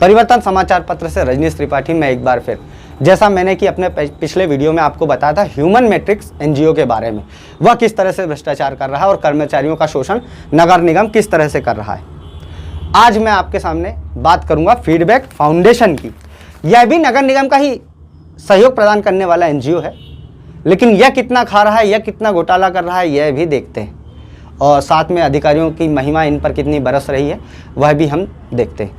परिवर्तन समाचार पत्र से रजनीश त्रिपाठी में एक बार फिर, जैसा मैंने कि अपने पिछले वीडियो में आपको बताया था ह्यूमन मैट्रिक्स एनजीओ के बारे में, वह किस तरह से भ्रष्टाचार कर रहा है और कर्मचारियों का शोषण नगर निगम किस तरह से कर रहा है। आज मैं आपके सामने बात करूंगा फीडबैक फाउंडेशन की। यह भी नगर निगम का ही सहयोग प्रदान करने वाला एनजीओ है, लेकिन यह कितना खा रहा है, यह कितना घोटाला कर रहा है, यह भी देखते हैं। और साथ में अधिकारियों की महिमा इन पर कितनी बरस रही है वह भी हम देखते हैं।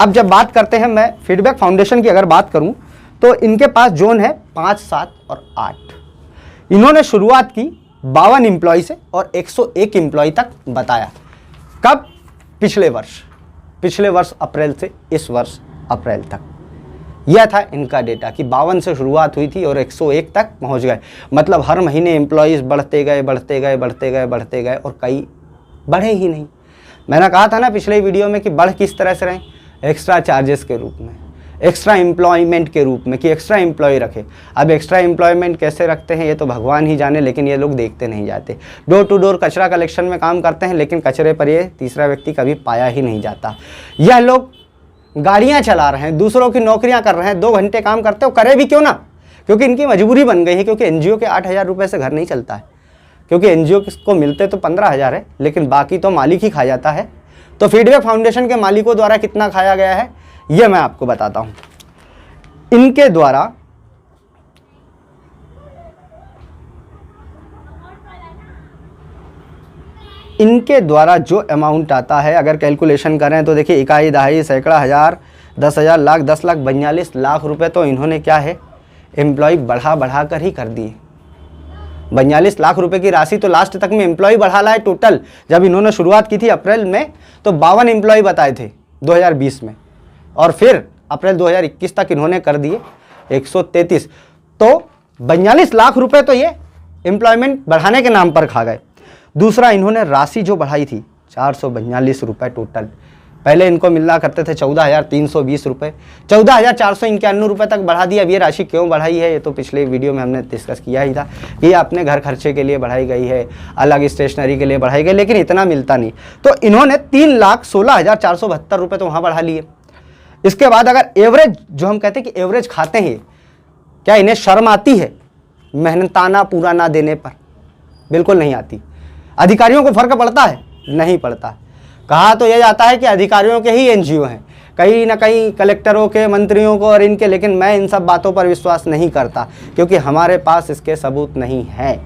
अब जब बात करते हैं, मैं फीडबैक फाउंडेशन की अगर बात करूं तो इनके पास जोन है 5, 7 और 8। इन्होंने शुरुआत की 52 एम्प्लॉय से और 101 एम्प्लॉय तक बताया। कब? पिछले वर्ष अप्रैल से इस वर्ष अप्रैल तक। यह था इनका डेटा कि 52 से शुरुआत हुई थी और 101 तक पहुंच गए। मतलब हर महीने एम्प्लॉयज़ बढ़ते गए और कई बढ़े ही नहीं। मैंने कहा था ना पिछले वीडियो में कि बढ़ किस तरह से रहे, एक्स्ट्रा चार्जेस के रूप में, एक्स्ट्रा एम्प्लॉयमेंट के रूप में, कि एक्स्ट्रा एम्प्लॉय रखे। अब एक्स्ट्रा एम्प्लॉयमेंट कैसे रखते हैं ये तो भगवान ही जाने, लेकिन ये लोग देखते नहीं जाते। डोर टू डोर कचरा कलेक्शन में काम करते हैं, लेकिन कचरे पर ये तीसरा व्यक्ति कभी पाया ही नहीं जाता। यह लोग गाड़ियां चला रहे हैं, दूसरों की नौकरियां कर रहे हैं, 2 घंटे काम करते हो, करे भी क्यों ना, क्योंकि इनकी मजबूरी बन गई है। क्योंकि एनजीओ के 8,000 रुपये से घर नहीं चलता है, क्योंकि एनजीओ को मिलते तो 15,000 है, लेकिन बाकी तो मालिक ही खा जाता है। तो फीडबैक फाउंडेशन के मालिकों द्वारा कितना खाया गया है ये मैं आपको बताता हूँ। इनके द्वारा जो अमाउंट आता है, अगर कैलकुलेशन करें तो देखिए, इकाई, दहाई, सैकड़ा, हज़ार, 10,000, लाख, 10 लाख, 42 लाख रुपए तो इन्होंने क्या है एम्प्लॉय बढ़ा कर ही कर दिए। 42 लाख रुपए की राशि तो लास्ट तक में एम्प्लॉय बढ़ा लाए टोटल। जब इन्होंने शुरुआत की थी अप्रैल में तो 52 एम्प्लॉय बताए थे 2020 में, और फिर अप्रैल 2021 तक इन्होंने कर दिए 133। तो 42 लाख रुपए तो ये एम्प्लॉयमेंट बढ़ाने के नाम पर खा गए। दूसरा, इन्होंने राशि जो बढ़ाई थी 442 रुपये टोटल। पहले इनको मिलना करते थे 14,320 रुपये, 14,491 रुपये तक बढ़ा दिया। अब ये राशि क्यों बढ़ाई है ये तो पिछले वीडियो में हमने डिस्कस किया ही था। ये अपने घर खर्चे के लिए बढ़ाई गई है, अलग स्टेशनरी के लिए बढ़ाई गई, लेकिन इतना मिलता नहीं। तो इन्होंने 3,16,472 रुपये तो वहाँ बढ़ा लिए। इसके बाद अगर एवरेज, जो हम कहते हैं कि एवरेज खाते हैं, क्या इन्हें शर्म आती है मेहनताना पूरा ना देने पर? बिल्कुल नहीं आती। अधिकारियों को फर्क पड़ता है? नहीं पड़ता। कहा तो यह जाता है कि अधिकारियों के ही एनजीओ हैं, कहीं ना कहीं कलेक्टरों के, मंत्रियों को और इनके, लेकिन मैं इन सब बातों पर विश्वास नहीं करता, क्योंकि हमारे पास इसके सबूत नहीं है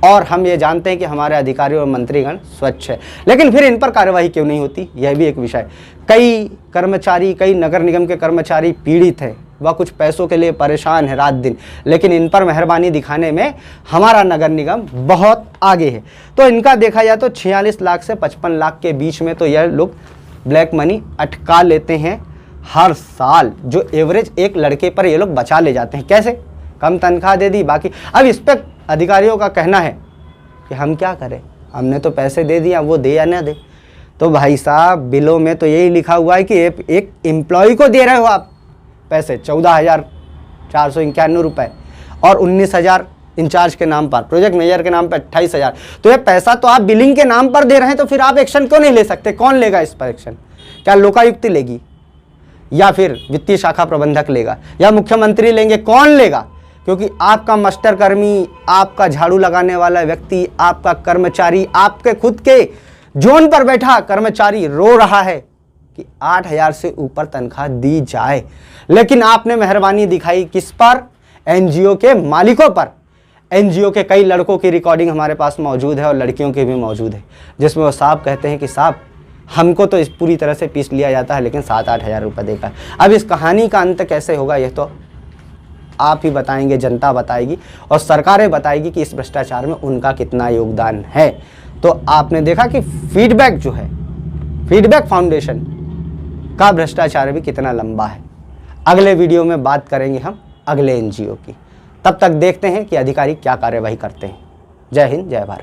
और हम ये जानते हैं कि हमारे अधिकारी और मंत्रीगण स्वच्छ है। लेकिन फिर इन पर कार्रवाई क्यों नहीं होती, यह भी एक विषय। कई कर्मचारी, कई नगर निगम के कर्मचारी पीड़ित हैं, वह कुछ पैसों के लिए परेशान है रात दिन, लेकिन इन पर मेहरबानी दिखाने में हमारा नगर निगम बहुत आगे है। तो इनका देखा जाए तो 46 लाख से 55 लाख के बीच में तो यह लोग ब्लैक मनी अटका लेते हैं हर साल, जो एवरेज एक लड़के पर ये लोग बचा ले जाते हैं। कैसे? कम तनख्वाह दे दी, बाकी। अब इस पर अधिकारियों का कहना है कि हम क्या करें, हमने तो पैसे दे दिया, वो दे या ना दे। तो भाई साहब, बिलों में तो यही लिखा हुआ है कि एक एम्प्लॉय को दे रहे हो आप पैसे 14,491 रुपये और 19,000 इंचार्ज के नाम पर, प्रोजेक्ट मैनेजर के नाम पर 28,000। तो ये पैसा तो आप बिलिंग के नाम पर दे रहे हैं, तो फिर आप एक्शन क्यों नहीं ले सकते? कौन लेगा इस पर एक्शन? क्या लोकायुक्त लेगी, या फिर वित्तीय शाखा प्रबंधक लेगा, या मुख्यमंत्री लेंगे? कौन लेगा? क्योंकि आपका मास्टर कर्मी, आपका झाड़ू लगाने वाला व्यक्ति, आपका कर्मचारी, आपके खुद के जोन पर बैठा कर्मचारी रो रहा है कि 8,000 से ऊपर तनख्वाह दी जाए, लेकिन आपने मेहरबानी दिखाई किस पर? एनजीओ के मालिकों पर। एनजीओ के कई लड़कों की रिकॉर्डिंग हमारे पास मौजूद है और लड़कियों की भी मौजूद है, जिसमें वो साहब कहते हैं कि साहब हमको तो इस पूरी तरह से पीस लिया जाता है, लेकिन 7-8 हज़ार रुपये देकर। अब इस कहानी का अंत कैसे होगा ये तो आप ही बताएंगे, जनता बताएगी और सरकारें बताएगी कि इस भ्रष्टाचार में उनका कितना योगदान है। तो आपने देखा कि फीडबैक जो है, फीडबैक फाउंडेशन का भ्रष्टाचार भी कितना लंबा है। अगले वीडियो में बात करेंगे हम अगले एनजीओ की। तब तक देखते हैं कि अधिकारी क्या कार्यवाही करते हैं। जय हिंद, जय भारत।